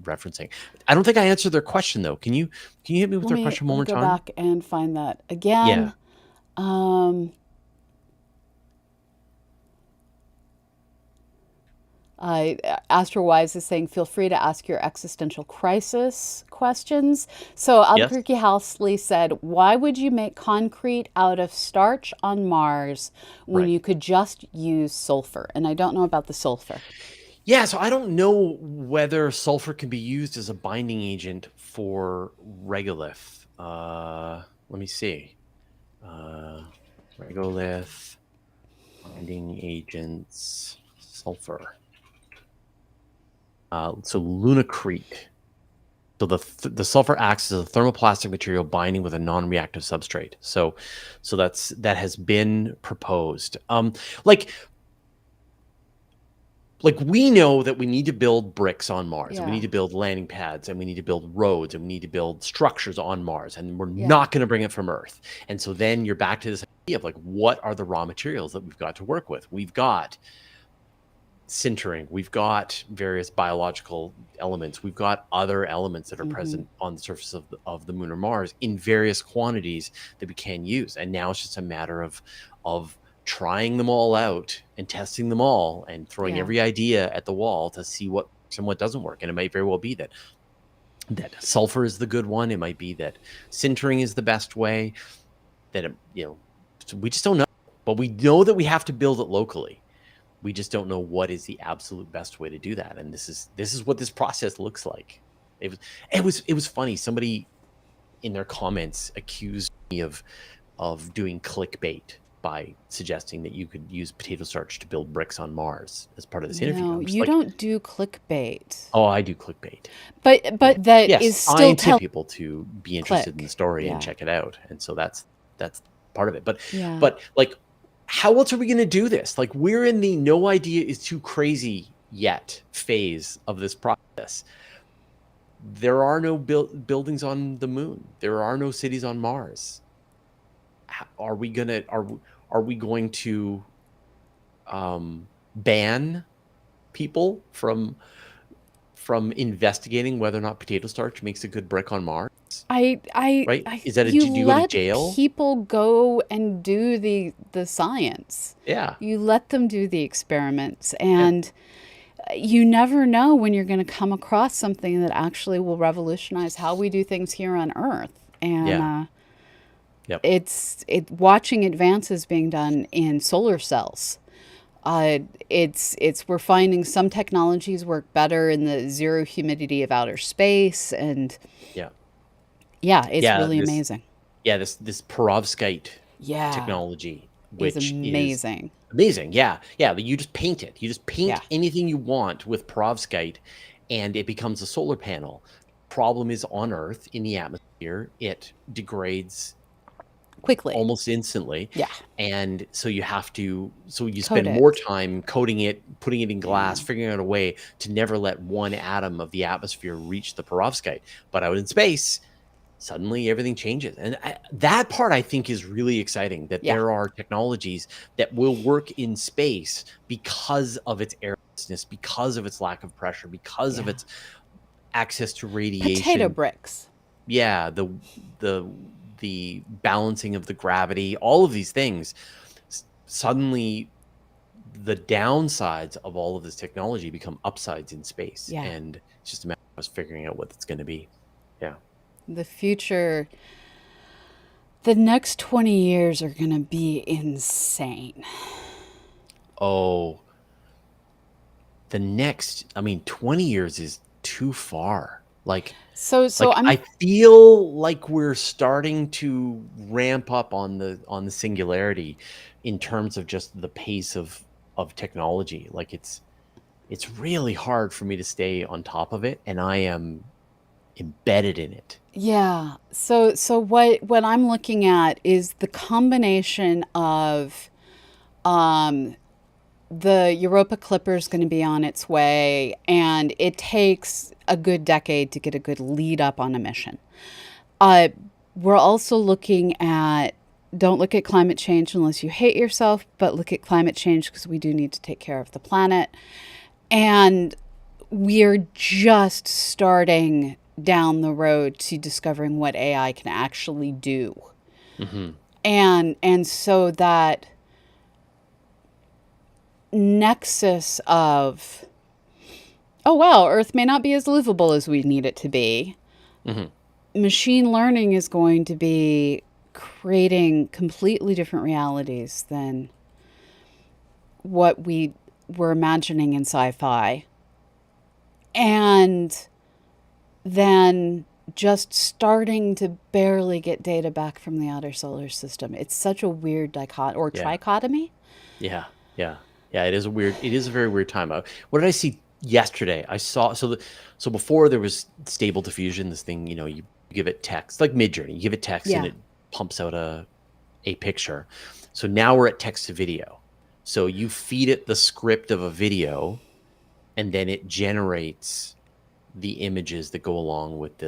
referencing. I don't think I answered their question though. Can you hit me with Let their me question let one me more go time? back and find that Yeah. again. Um, Astrowise is saying, feel free to ask your existential crisis questions. So Yes. Albuquerque Housley said, why would you make concrete out of starch on Mars when Right. you could just use sulfur? And I don't know about the sulfur. Yeah, so I don't know whether sulfur can be used as a binding agent for regolith. Let me see. Uh, Regolith binding agents, sulfur. So lunacrete. So the sulfur acts as a thermoplastic material binding with a non-reactive substrate. So that has been proposed. Like we know that we need to build bricks on Mars, and we Yeah. need to build landing pads, and we need to build roads, and we need to build structures on Mars, and we're Yeah. not going to bring it from Earth. And so then you're back to this idea of like, what are the raw materials that we've got to work with? We've got sintering, we've got various biological elements, we've got other elements that are Mm-hmm. present on the surface of the moon or Mars in various quantities that we can use. And now it's just a matter of trying them all out and testing them all and throwing Yeah. every idea at the wall to see what works and what doesn't work. And it might very well be that sulfur is the good one. It might be that sintering is the best way. That so we just don't know. But we know that we have to build it locally. We just don't know what is the absolute best way to do that. And this is what this process looks like. It was funny. Somebody in their comments accused me of doing clickbait by suggesting that you could use potato starch to build bricks on Mars as part of this interview. No, I'm just you like, don't do clickbait. oh, I do clickbait. But that is Yes, still trying to tell people to be interested in the click. story and Yeah. check it out. And so that's part of it. But Yeah. but like, how else are we going to do this? Like, we're in the no idea is too crazy yet phase of this process. There are no buildings on the moon. There are no cities on Mars. Are we going to ban people from investigating whether or not potato starch makes a good brick on Mars? Right? Is that You do you go to let jail? people go and do the science. Yeah. You let them do the experiments, Yeah. and you never know when you're going to come across something that actually will revolutionize how we do things here on Earth. And Yeah. Yep. it's watching advances being done in solar cells. It's we're finding some technologies work better in the zero humidity of outer space, and Yeah. yeah, it's Yeah. really amazing. This perovskite Yeah, technology, is which is amazing. amazing. Yeah. Yeah. But you just paint it. You just Yeah, paint anything you want with perovskite, and it becomes a solar panel. Problem is, on Earth in the atmosphere, it degrades quickly. almost instantly. Yeah. And so you Code spend more it. time coding it, putting it in glass, Yeah. figuring out a way to never let one atom of the atmosphere reach the perovskite. But out in space, suddenly everything changes. And that part I think is really exciting, that Yeah. there are technologies that will work in space because of its airlessness, because of its lack of pressure, because of Yeah. its access to Potato radiation. bricks. Yeah, the the balancing of the gravity, all of these things. Suddenly the downsides of all of this technology become upsides in space, Yeah. and it's just a matter of us figuring out what it's going to be. Yeah. The future, the next 20 years are going to be insane. Oh, the next, I mean, 20 years is too far. So I'm I feel like we're starting to ramp up on the singularity in terms of just the pace of technology. Like it's really hard for me to stay on top of it, and I am embedded in it. yeah. So what I'm looking at is the combination of the Europa Clipper is going to be on its way, and it takes a good decade to get a good lead up on a mission. Uh, we're also looking at don't look at climate change unless you hate yourself, but look at climate change because we do need to take care of the planet. And we're just starting down the road to discovering what AI can actually do. Hmm. And so that nexus of, oh wow, Earth may not be as livable as we need it to be. Hmm. Machine learning is going to be creating completely different realities than what we were imagining in sci-fi. And then just starting to barely get data back from the outer solar system. It's such a weird Yeah. trichotomy. Yeah. Yeah. Yeah. It is a very weird time. What did I see yesterday? I saw, so before there was stable diffusion, this thing, you give it text, like Midjourney, you give it text and Yeah. it pumps out a picture. So now we're at text to video. So you feed it the script of a video, and then it generates the images that go along with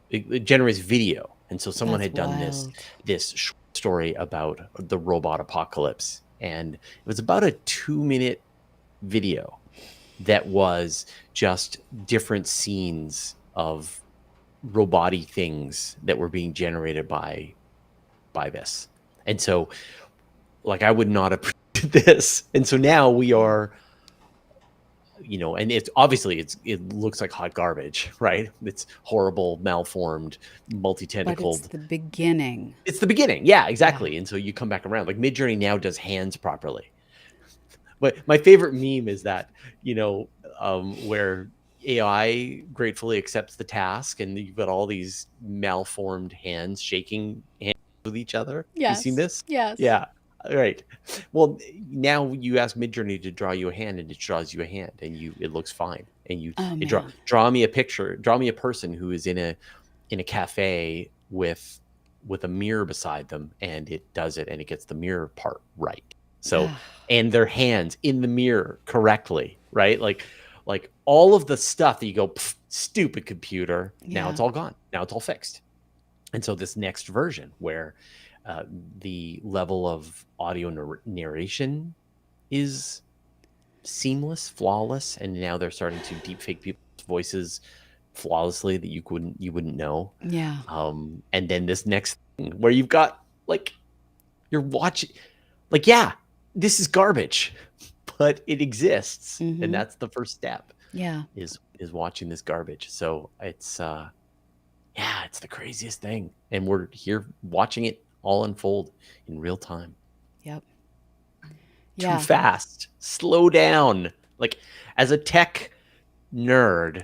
it generates video. And so someone That's had done wild. this short story about the robot apocalypse, and it was about a 2-minute video that was just different scenes of roboty things that were being generated by this. And so, like, I would not have predicted this. And so now we Yeah. are, and it's obviously it looks like hot garbage, right? It's horrible, malformed, But it's multi-tentacled. the beginning. It's the beginning. Yeah, Yeah. exactly. And so you come back around. Like Midjourney now does hands properly. But my favorite meme is that, where AI gratefully accepts the task, and you've got all these malformed hands shaking hands with each other. You seen Yes. this? Yes. Yeah. Right. Well, now you ask Midjourney to draw you a hand, and it draws you a hand, and it looks fine. And Oh it man. draw me a picture, draw me a person who is in a cafe with a mirror beside them, and it does it, and it gets the mirror part right. So, and their hands in the mirror correctly, right? Like all of the stuff that you go, stupid computer. Now Yeah. it's all gone. Now it's all fixed. And so this next version, where the level of audio narration is seamless, flawless, and now they're starting to deepfake people's voices flawlessly that you wouldn't know. Yeah. And then this next thing where you've got, like, you're watching, like, yeah, this is garbage, but it exists, and Mm-hmm. that's the first step, Yeah. is watching this garbage. So it's yeah, it's the craziest thing, and we're here watching it all unfold in real time. Yep. Too Yeah. fast. Slow down. Like, as a tech nerd,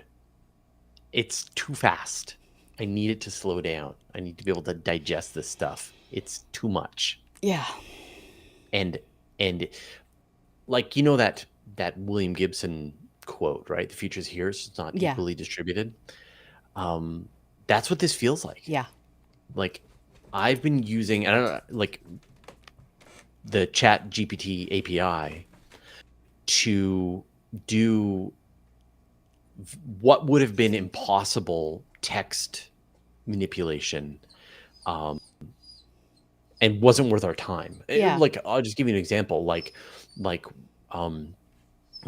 it's too fast. I need it to slow down. I need to be able to digest this stuff. It's too much. Yeah. And and like, that William Gibson quote, right? The future's here, so it's not Yeah. equally distributed. Um, that's what this feels like. Yeah. Like, I've been using, I don't know, like the Chat GPT API to do what would have been impossible text manipulation, um, and wasn't worth our time. Yeah. Like, I'll just give you an example, like um,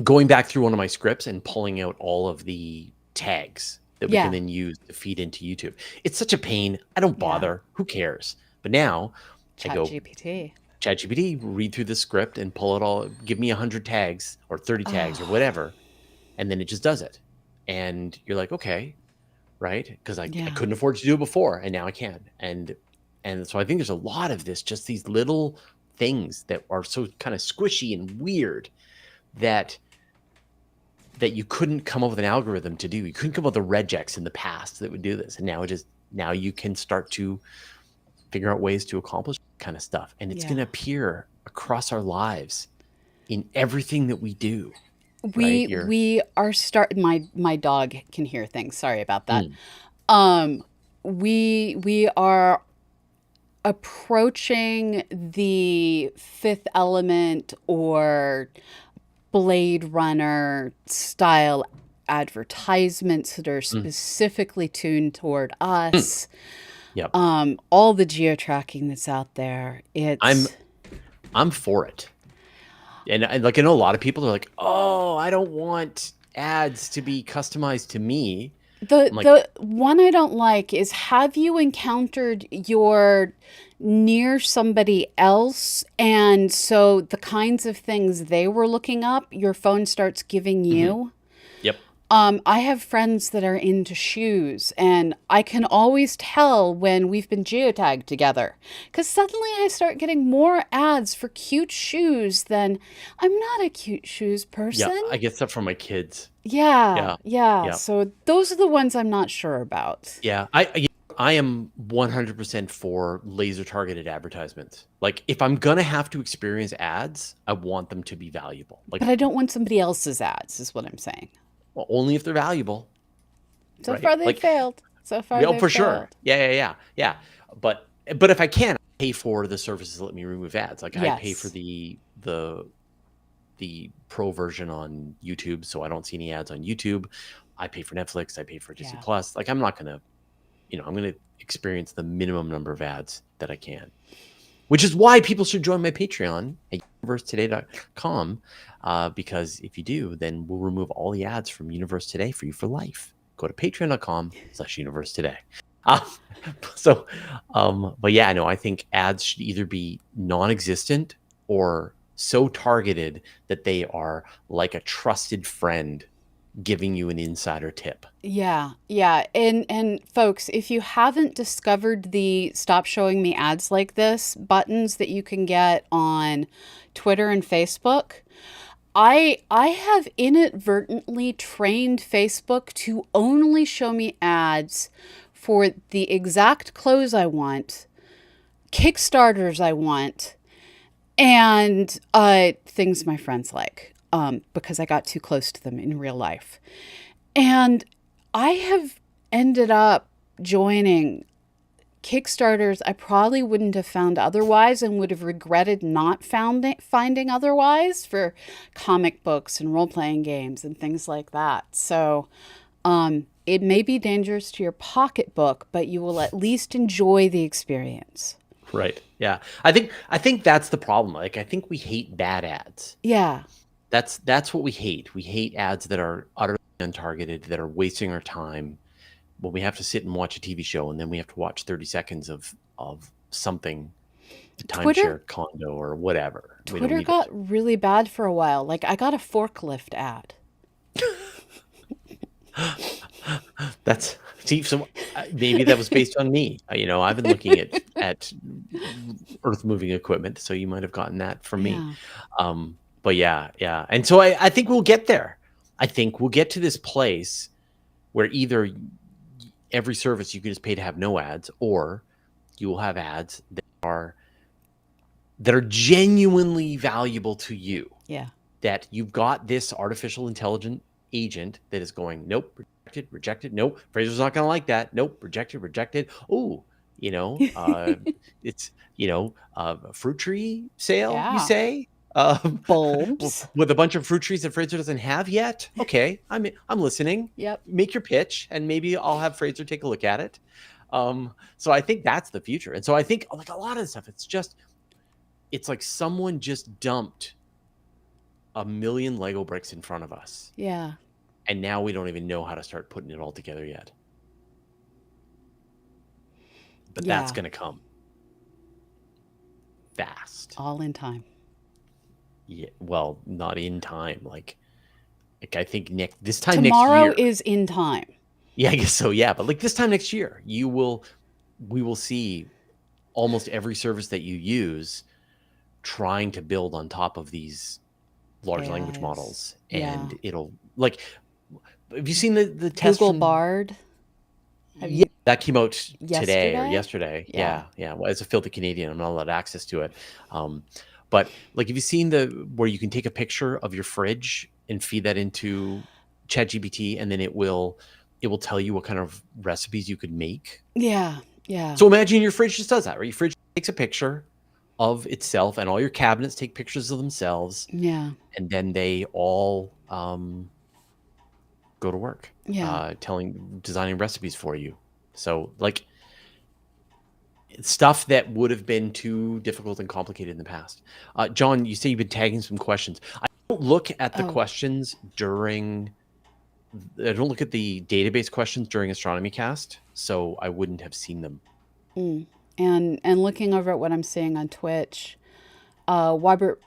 going back through one of my scripts and pulling out all of the tags that we can Yeah. then use to feed into YouTube. It's such a pain. I don't Yeah. bother. Who cares? But now I Chat go, GPT. ChatGPT, read through the script and pull it all. Give me 100 tags or 30 tags or Oh, whatever, and then it just does it. And you're like, okay, right? Because I yeah. couldn't afford to do it before, and now I can. And so I think there's a lot of this, just these little things that are so kind of squishy and weird that you couldn't come up with an algorithm to do. You couldn't come up with a regex in the past that would do this, and now you can start to figure out ways to accomplish kind of stuff, and it's Yeah. going to appear across our lives in everything that we do. Right? We are my dog can hear things. Sorry about that. Mm, We are approaching the Fifth Element or Blade Runner style advertisements that are mm, specifically tuned toward mm. us. Yep. All the geo-tracking that's out there. I'm It's I'm for it. And like, I know a lot of people are like, "Oh, I don't want ads to be customized to me." I'm like, the one I don't like is, have you encountered you're near somebody else and so the kinds of things they were looking up, your phone starts giving mhm, you? yep. I have friends that are into shoes, and I can always tell when we've been geotagged together because suddenly I start getting more ads for cute shoes than I'm not a cute shoes Yeah, person. I get stuff from my kids. Yeah, Yeah. yeah. Yeah. So those are the ones I'm not sure about. Yeah. I am 100% for laser targeted advertisements. Like, if I'm gonna have to experience ads, I want them to be valuable. But Like, I don't want somebody else's ads, is what I'm saying. well, only if they're valuable, So right? far they've Like, failed. So far yeah, oh, they've for sure. failed. Yeah. But if I can, I pay for the services that let me remove ads. Like, I pay for Yes. the pro version on YouTube, so I don't see any ads on YouTube. I pay for Netflix. I pay for Disney Yeah. Plus. Like, I'm not gonna, I'm gonna experience the minimum number of ads that I can. Which is why people should join my Patreon at universetoday.com, because if you do, then we'll remove all the ads from Universe Today for you for life. Go to patreon.com/universe today. Uh, so, but yeah, no, I think ads should either be non-existent or so targeted that they are like a trusted friend giving you an insider tip. Yeah, yeah. And folks, if you haven't discovered the stop showing me ads like this buttons that you can get on Twitter and Facebook, I have inadvertently trained Facebook to only show me ads for the exact clothes I want, Kickstarters I want, and things my friends like, because I got too close to them in real life. And I have ended up joining Kickstarters I probably wouldn't have found otherwise and would have regretted not finding otherwise for comic books and role playing games and things like that. So it may be dangerous to your pocketbook, but you will at least enjoy the experience. Right. Yeah. I think that's the problem. Like, I think we hate bad ads. Yeah. That's what we hate. We hate ads that are utterly untargeted, that are wasting our time when we have to sit and watch a TV show, and then we have to watch 30 seconds of something, a Twitter timeshare condo or whatever. We don't Twitter need it. got really bad for a while. Like I got a forklift ad. That's see, so maybe that was based on me. I've been looking at earth moving equipment, so you might have gotten that from me. Yeah. But yeah. And so I think we'll get there. I think we'll get to this place where either every service you can just pay to have no ads, or you will have ads that are genuinely valuable to you. Yeah. That you've got this artificial intelligent agent that is going, nope, rejected, nope, Fraser's not going to like that, nope, rejected. Oh, You know, it's a fruit tree sale. You Yeah. say Bulbs. with a bunch of fruit trees that Fraser doesn't have yet. Okay, I'm listening. Yep. Make your pitch, and maybe I'll have Fraser take a look at it. So I think that's the future, and so I think like a lot of the stuff, it's like someone just dumped a million Lego bricks in front of us, Yeah. and now we don't even know how to start putting it all together yet. But that's Yeah. going to come fast. All in time. Yeah, well, not in time. Like I think this time next Tomorrow year. is in time. Yeah, I guess so. Yeah, but like this time next year, we will see almost every service that you use trying to build on top of these large language AIs. models, Yeah. and it'll like. Have you seen the test Google from Bard? Yeah, that came out today or Yesterday? yesterday. Yeah. Yeah. Well, as a filthy Canadian, I'm not allowed access to it. But like, have you seen where you can take a picture of your fridge and feed that into ChatGPT, and then it will tell you what kind of recipes you could make? Yeah. Yeah. So imagine your fridge just does that, right? Your fridge takes a picture of itself, and all your cabinets take pictures of themselves, Yeah. and then they all go to work, Yeah. designing recipes for you. So like stuff that would have been too difficult and complicated in the past. John, you say you've been tagging some questions. I don't look at the questions during. I don't look at the database questions during Astronomy Cast, so I wouldn't have seen them. And looking over at what I'm seeing on Twitch, Robert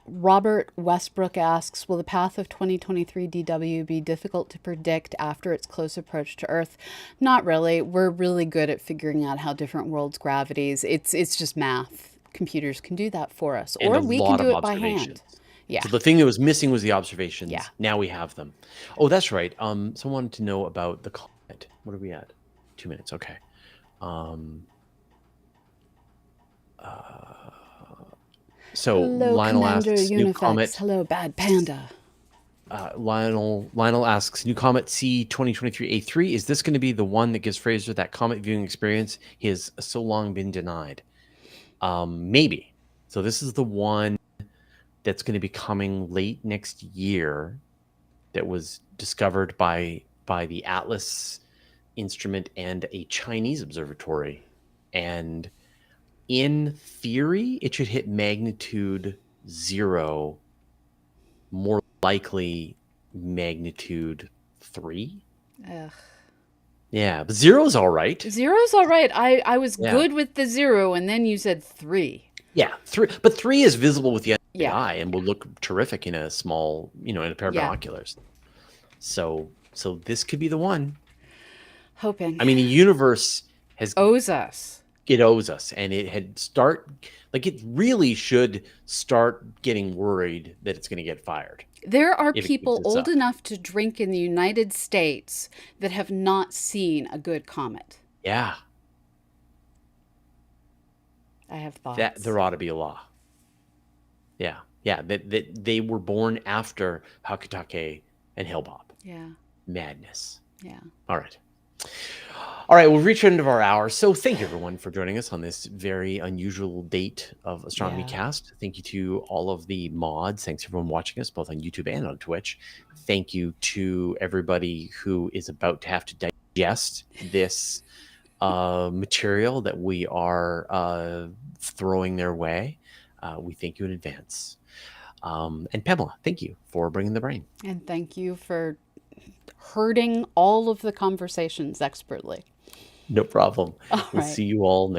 Westbrook asks, will the path of 2023 DW be difficult to predict after its close approach to Earth? Not really. We're really good at figuring out how different worlds' gravities. It's just math. Computers can do that for us, And or a we can lot do of it by hand. observations. Yeah. So the thing that was missing was the observations. Yeah. Now we have them. Oh, that's right. Someone wanted to know about the comet. What are we at? 2 minutes. Okay. So Hello, Lionel Commander asks, new Unifex. comet. Hello, Bad Panda. Lionel asks, new comet C 2023A3. Is this going to be the one that gives Fraser that comet viewing experience he has so long been denied? Maybe. So this is the one that's going to be coming late next year, that was discovered by the Atlas instrument and a Chinese observatory. And in theory, it should hit magnitude 0, more likely magnitude 3. Ugh. Yeah, but 0's all right. 0's all right. I was Yeah. good with the 0, and then you said 3. Yeah, 3. But 3 is visible with the Yeah. eye and will look terrific in a small, in a pair of Yeah. binoculars. So this could be the one. Hoping. I mean, the universe owes us. It owes us, and it really should start getting worried that it's going to get fired. There are if it people keeps this old up. enough to drink in the United States that have not seen a good comet. Yeah, I have thoughts. that there ought to be a law. Yeah, that they were born after Hakutake and Hale-Bopp. Yeah. Madness. Yeah. All right, we've reached the end of our hour. So thank you, everyone, for joining us on this very unusual date of Astronomy Cast. Thank you to all of the mods. Thanks, everyone, watching us both on YouTube and on Twitch. Thank you to everybody who is about to have to digest this material that we are throwing their way. We thank you in advance. And Pamela, thank you for bringing the brain. And thank you for herding all of the conversations expertly. No problem. All We'll right. see you all next